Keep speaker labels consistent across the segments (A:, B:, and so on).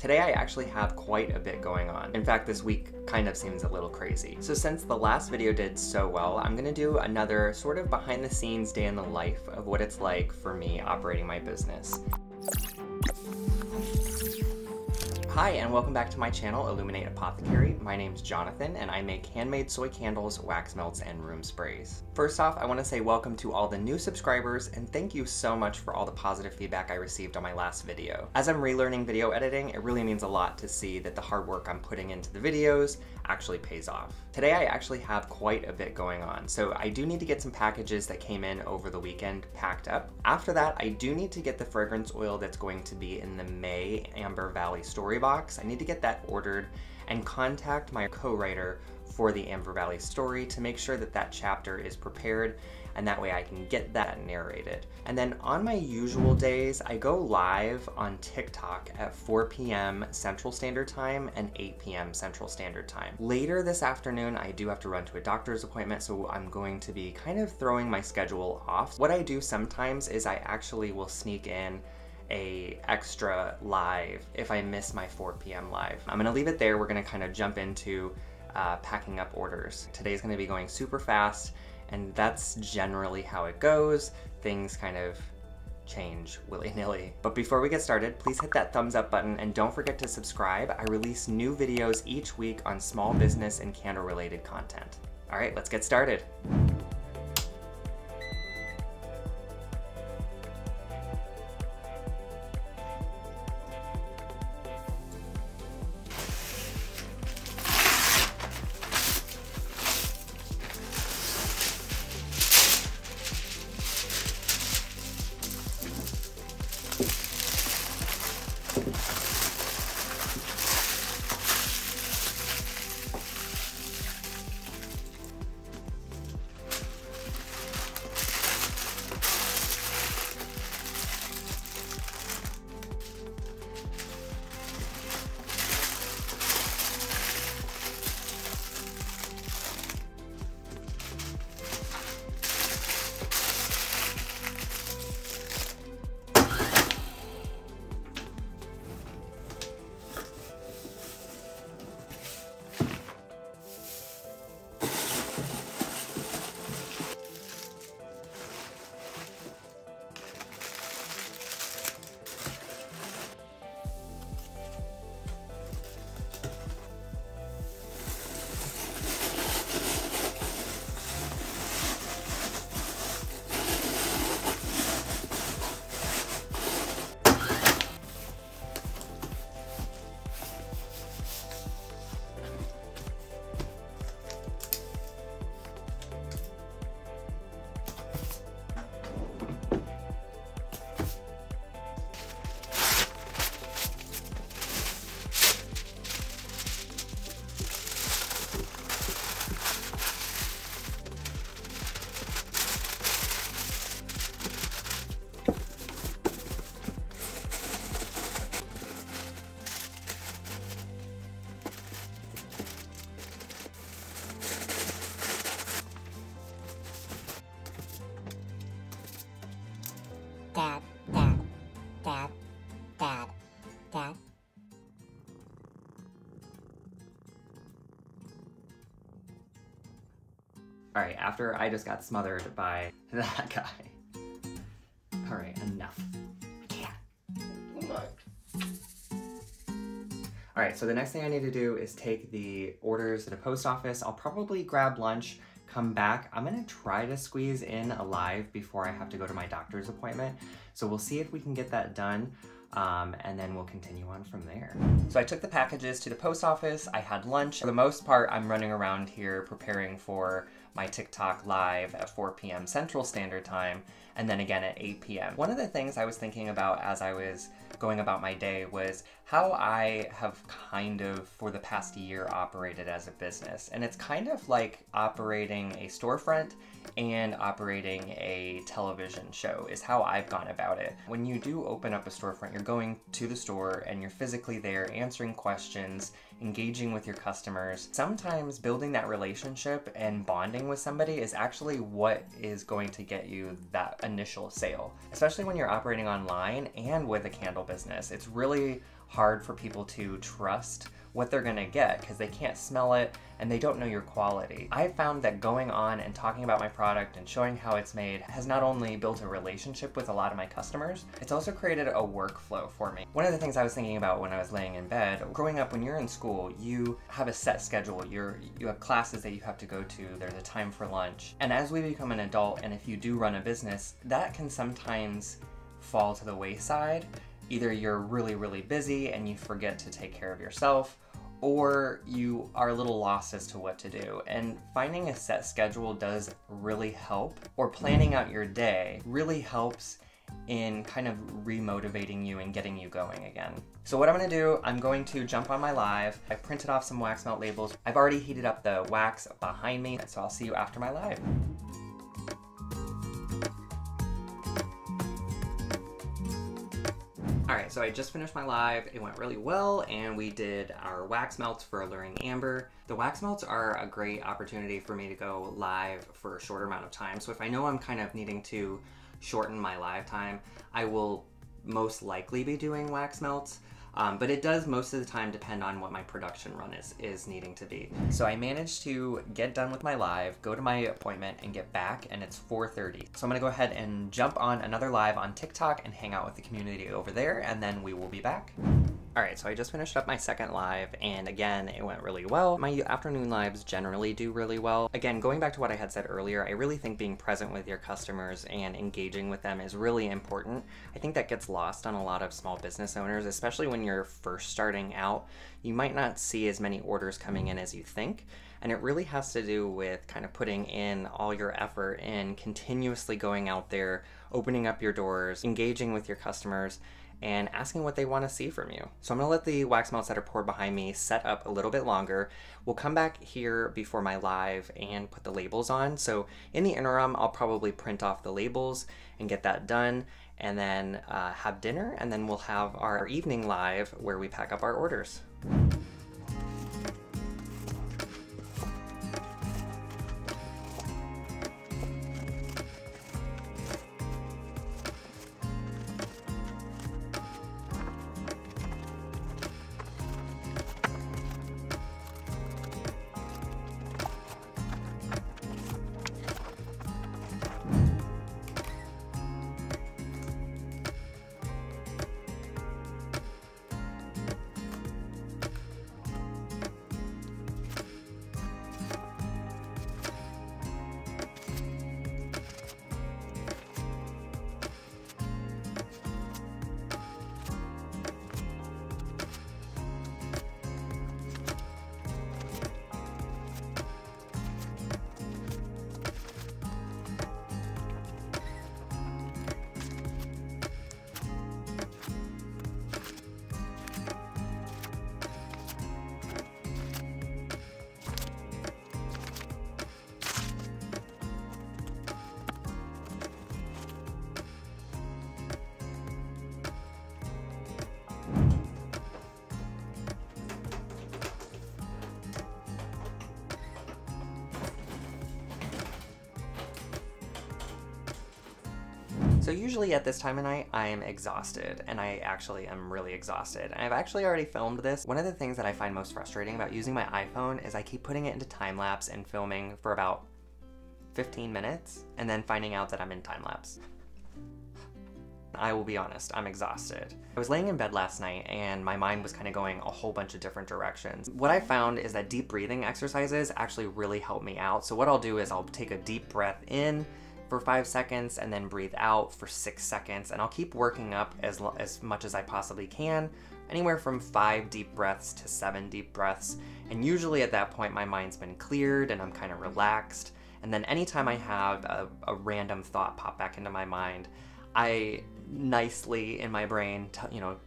A: Today I actually have quite a bit going on. In fact, this week kind of seems a little crazy. So since the last video did so well, I'm gonna do another sort of behind the scenes day in the life of what it's like for me operating my business. Hi, and welcome back to my channel, Illuminate Apothecary. My name's Jonathan, and I make handmade soy candles, wax melts, and room sprays. First off, I want to say welcome to all the new subscribers, and thank you so much for all the positive feedback I received on my last video. As I'm relearning video editing, it really means a lot to see that the hard work I'm putting into the videos actually pays off. Today I actually have quite a bit going on, so I do need to get some packages that came in over the weekend packed up. After that, I do need to get the fragrance oil that's going to be in the May Amber Valley story box. I need to get that ordered and contact my co-writer for the Amber Valley story to make sure that that chapter is prepared, and that way I can get that narrated. And then on my usual days, I go live on TikTok at 4 p.m. Central Standard Time and 8 p.m. Central Standard Time. Later this afternoon, I do have to run to a doctor's appointment, so I'm going to be kind of throwing my schedule off. What I do sometimes is I actually will sneak in a extra live if I miss my 4 p.m. live. I'm gonna leave it there. We're gonna kind of jump into packing up orders. Today's gonna be going super fast, and that's generally how it goes. Things kind of change willy-nilly. But before we get started, please hit that thumbs up button and don't forget to subscribe. I release new videos each week on small business and candle related content. All right, let's get started.
B: Dad.
A: All right, after I just got smothered by that guy. All right, enough. All right, so the next thing I need to do is take the orders to the post office. I'll probably grab lunch, come back. I'm gonna try to squeeze in a live before I have to go to my doctor's appointment. So we'll see if we can get that done, and then we'll continue on from there. So I took the packages to the post office. I had lunch. For the most part, I'm running around here preparing for my TikTok live at 4 p.m. Central Standard Time, and then again at 8 p.m. One of the things I was thinking about as I was going about my day was how I have kind of, for the past year, operated as a business. And it's kind of like operating a storefront and operating a television show is how I've gone about it. When you do open up a storefront, you're going to the store and you're physically there answering questions, engaging with your customers. Sometimes building that relationship and bonding with somebody is actually what is going to get you that initial sale. Especially when you're operating online and with a candle business. It's really hard for people to trust what they're gonna get because they can't smell it and they don't know your quality. I found that going on and talking about my product and showing how it's made has not only built a relationship with a lot of my customers, it's also created a workflow for me. One of the things I was thinking about when I was laying in bed, growing up when you're in school, you have a set schedule. You have classes that you have to go to, there's a time for lunch. And as we become an adult, and if you do run a business, that can sometimes fall to the wayside. Either you're really, really busy and you forget to take care of yourself, or you are a little lost as to what to do. And finding a set schedule does really help, or planning out your day really helps in kind of remotivating you and getting you going again. So what I'm gonna do, I'm going to jump on my live. I printed off some wax melt labels. I've already heated up the wax behind me, so I'll see you after my live. Alright, so I just finished my live. It went really well, and we did our wax melts for Alluring Amber. The wax melts are a great opportunity for me to go live for a shorter amount of time. So if I know I'm kind of needing to shorten my live time, I will most likely be doing wax melts. But it does most of the time depend on what my production run is needing to be. So I managed to get done with my live, go to my appointment, and get back, and it's 4:30. So I'm gonna go ahead and jump on another live on TikTok and hang out with the community over there, and then we will be back. Alright, so I just finished up my second live, and again, it went really well. My afternoon lives generally do really well. Again, going back to what I had said earlier, I really think being present with your customers and engaging with them is really important. I think that gets lost on a lot of small business owners, especially when you're first starting out. You might not see as many orders coming in as you think, and it really has to do with kind of putting in all your effort and continuously going out there, opening up your doors, engaging with your customers, and asking what they want to see from you. So I'm gonna let the wax melts that are poured behind me set up a little bit longer. We'll come back here before my live and put the labels on. So in the interim, I'll probably print off the labels and get that done, and then have dinner, and then we'll have our evening live where we pack up our orders. So usually at this time of night, I am exhausted, and I actually am really exhausted. And I've actually already filmed this. One of the things that I find most frustrating about using my iPhone is I keep putting it into time lapse and filming for about 15 minutes, and then finding out that I'm in time lapse. I will be honest, I'm exhausted. I was laying in bed last night and my mind was kind of going a whole bunch of different directions. What I found is that deep breathing exercises actually really help me out. So what I'll do is I'll take a deep breath in for 5 seconds and then breathe out for 6 seconds, and I'll keep working up as much as I possibly can, anywhere from 5 deep breaths to 7 deep breaths. And usually at that point my mind's been cleared and I'm kind of relaxed. And then anytime I have a random thought pop back into my mind, I nicely in my brain,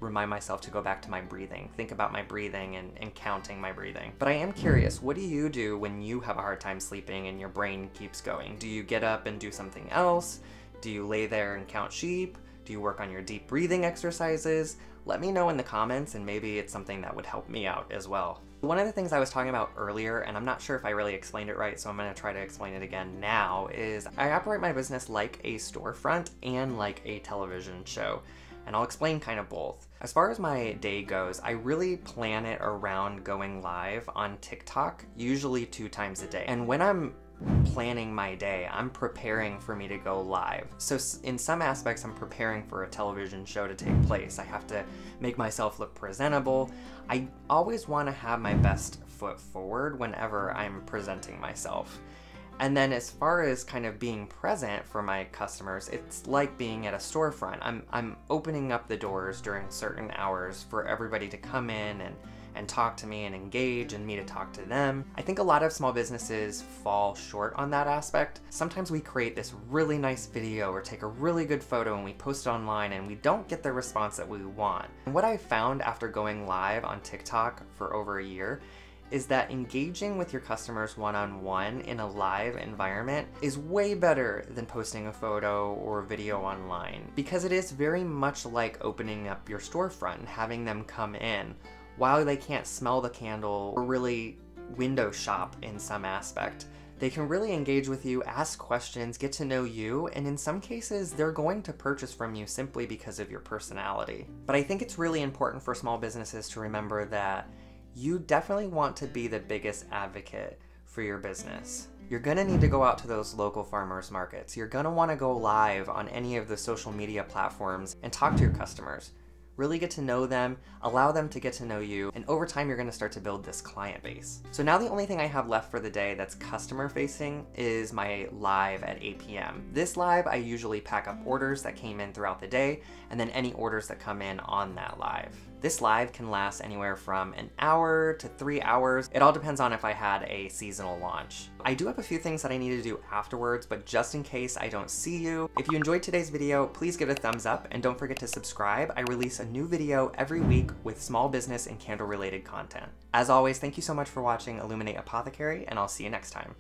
A: remind myself to go back to my breathing, think about my breathing and counting my breathing. But I am curious, what do you do when you have a hard time sleeping and your brain keeps going? Do you get up and do something else? Do you lay there and count sheep? Do you work on your deep breathing exercises? Let me know in the comments, and maybe it's something that would help me out as well. One of the things I was talking about earlier, and I'm not sure if I really explained it right, so I'm gonna try to explain it again now, is I operate my business like a storefront and like a television show. and I'll explain kind of both. As far as my day goes, I really plan it around going live on TikTok, usually 2 times a day. And when I'm planning my day, I'm preparing for me to go live. So in some aspects, I'm preparing for a television show to take place. I have to make myself look presentable. I always want to have my best foot forward whenever I'm presenting myself. And then as far as kind of being present for my customers, it's like being at a storefront. I'm opening up the doors during certain hours for everybody to come in and talk to me and engage, and me to talk to them. I think a lot of small businesses fall short on that aspect. Sometimes we create this really nice video or take a really good photo and we post it online and we don't get the response that we want. And what I found after going live on TikTok for over a year is that engaging with your customers one-on-one in a live environment is way better than posting a photo or video online, because it is very much like opening up your storefront and having them come in. While they can't smell the candle or really window shop in some aspect, they can really engage with you, ask questions, get to know you, and in some cases, they're going to purchase from you simply because of your personality. But I think it's really important for small businesses to remember that you definitely want to be the biggest advocate for your business. You're gonna need to go out to those local farmers markets. You're gonna wanna go live on any of the social media platforms and talk to your customers. Really get to know them, allow them to get to know you, and over time you're gonna start to build this client base. So now the only thing I have left for the day that's customer facing is my live at 8 p.m. This live, I usually pack up orders that came in throughout the day, and then any orders that come in on that live. This live can last anywhere from an hour to 3 hours. It all depends on if I had a seasonal launch. I do have a few things that I need to do afterwards, but just in case I don't see you, if you enjoyed today's video, please give it a thumbs up and don't forget to subscribe. I release a new video every week with small business and candle related content. As always, thank you so much for watching Illuminate Apothecary, and I'll see you next time.